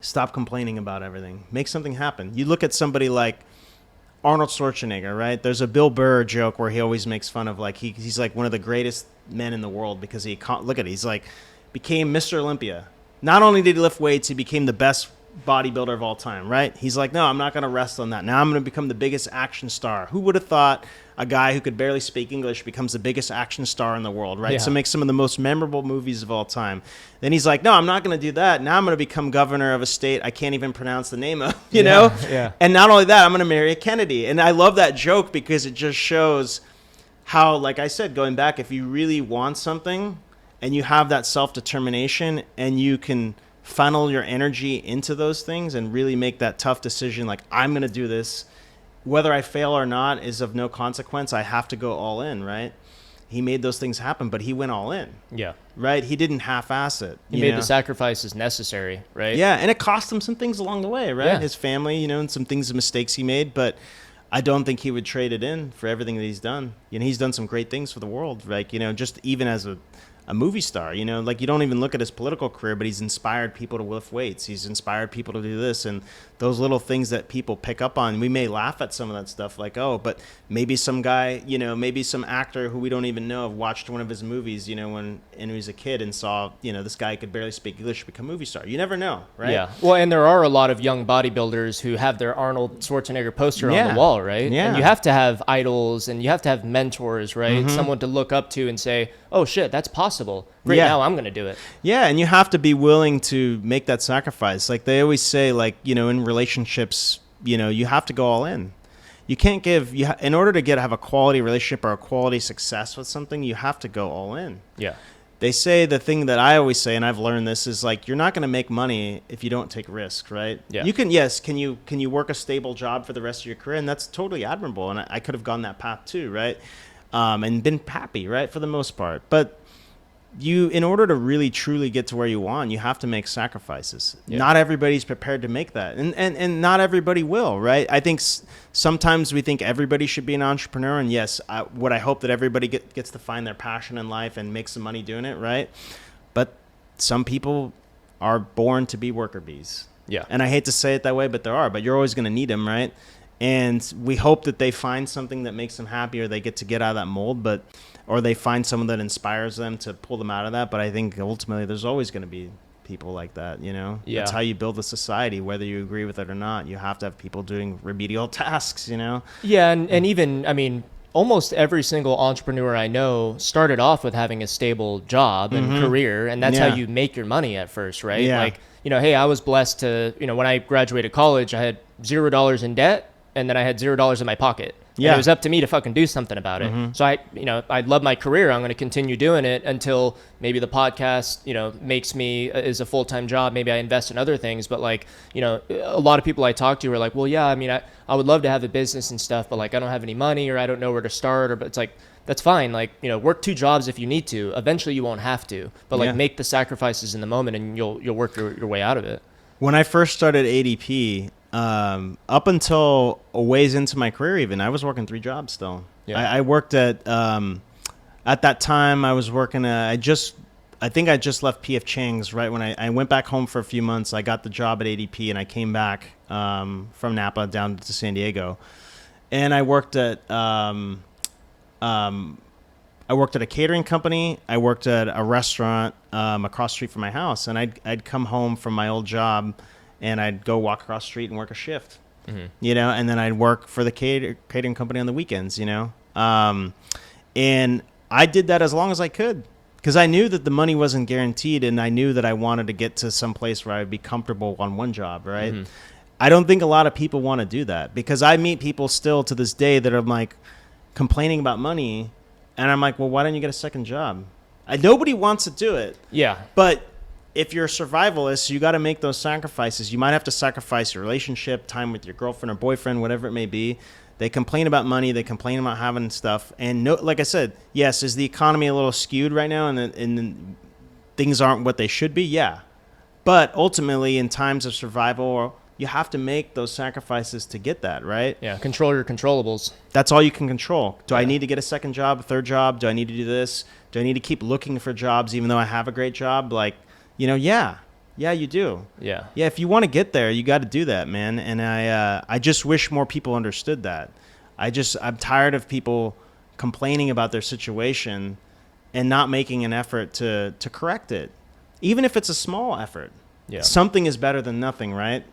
Stop complaining about everything. Make something happen. You look at somebody like Arnold Schwarzenegger, right? There's a Bill Burr joke where he always makes fun of like he's like one of the greatest men in the world because look at it, he's like became Mr. Olympia. Not only did he lift weights, he became the best bodybuilder of all time, right? He's like, no, I'm not going to rest on that. Now I'm going to become the biggest action star. Who would have thought a guy who could barely speak English becomes the biggest action star in the world, right? Yeah. So makes some of the most memorable movies of all time. Then he's like, no, I'm not going to do that. Now I'm going to become governor of a state I can't even pronounce the name of, you know? Yeah. And not only that, I'm going to marry a Kennedy. And I love that joke because it just shows how, like I said, going back, if you really want something and you have that self-determination and you can funnel your energy into those things and really make that tough decision, like I'm going to do this, whether I fail or not is of no consequence. I have to go all in, right? He made those things happen, but he went all in. Yeah. Right? He didn't half-ass it. He made the sacrifices necessary, right? Yeah, and it cost him some things along the way, right? Yeah. His family, and some things, mistakes he made, but I don't think he would trade it in for everything that he's done. He's done some great things for the world, like, just even as a movie star, like you don't even look at his political career, but he's inspired people to lift weights. He's inspired people to do this, and those little things that people pick up on. We may laugh at some of that stuff, like, oh, but maybe some guy, maybe some actor who we don't even know have watched one of his movies, when he was a kid and saw, this guy could barely speak English become a movie star. You never know, right? Yeah. Well, and there are a lot of young bodybuilders who have their Arnold Schwarzenegger poster on the wall, right? Yeah. And you have to have idols and you have to have mentors, right? Mm-hmm. Someone to look up to and say, oh shit, that's possible. Great, Yeah. now I'm going to do it. Yeah, and you have to be willing to make that sacrifice. Like they always say, like, in relationships, you have to go all in. You can't in order to have a quality relationship or a quality success with something, you have to go all in. Yeah. They say the thing that I always say, and I've learned this, is like you're not going to make money if you don't take risks, right? Yeah. You can, can you work a stable job for the rest of your career? And that's totally admirable. And I could have gone that path too, right? And been happy, right, for the most part. But in order to really truly get to where you want, you have to make sacrifices. Yeah. Not everybody's prepared to make that, and not everybody will, right? I think sometimes we think everybody should be an entrepreneur, and yes, I hope that everybody gets to find their passion in life and make some money doing it, right? But some people are born to be worker bees. Yeah. And I hate to say it that way, but there are. But you're always going to need them, right? And we hope that they find something that makes them happy, or they get out of that mold, or they find someone that inspires them to pull them out of that. But I think ultimately there's always going to be people like that, Yeah. That's how you build a society, whether you agree with it or not. You have to have people doing remedial tasks, Yeah, and even, I mean, almost every single entrepreneur I know started off with having a stable job and career, and that's how you make your money at first, right? Yeah. Like, hey, I was blessed to, when I graduated college, I had $0 in debt, and then I had $0 in my pocket. Yeah. And it was up to me to fucking do something about it. So I love my career. I'm going to continue doing it until maybe the podcast, makes me is a full-time job. Maybe I invest in other things. But like, a lot of people I talk to are like, well, yeah, I mean, I would love to have a business and stuff, but like, I don't have any money, or I don't know where to start, but it's like, that's fine. Like, work 2 jobs if you need to. Eventually you won't have to, but like make the sacrifices in the moment and you'll work your way out of it. When I first started ADP, up until a ways into my career, even I was working 3 jobs still. Yeah. I worked at that time I was working I think I just left PF Chang's right when I went back home for a few months. I got the job at ADP and I came back from Napa down to San Diego, and I worked at a catering company. I worked at a restaurant across the street from my house, and I'd come home from my old job and I'd go walk across the street and work a shift, and then I'd work for the catering company on the weekends, and I did that as long as I could because I knew that the money wasn't guaranteed, and I knew that I wanted to get to some place where I'd be comfortable on one job, right? I don't think a lot of people want to do that, because I meet people still to this day that are like complaining about money, and I'm like, well, why don't you get a second job? Nobody wants to do it. Yeah. But if you're a survivalist, you got to make those sacrifices. You might have to sacrifice your relationship, time with your girlfriend or boyfriend, whatever it may be. They complain about money. They complain about having stuff. And like I said, yes, is the economy a little skewed right now and things aren't what they should be? Yeah. But ultimately, in times of survival, you have to make those sacrifices to get that, right? Yeah, control your controllables. That's all you can control. Do I need to get a second job, a third job? Do I need to do this? Do I need to keep looking for jobs even though I have a great job? Like, yeah, Yeah, you do. Yeah. Yeah, if you want to get there, you got to do that, man. And I just wish more people understood that. I'm tired of people complaining about their situation and not making an effort to correct it, even if it's a small effort. Yeah. Something is better than nothing, right?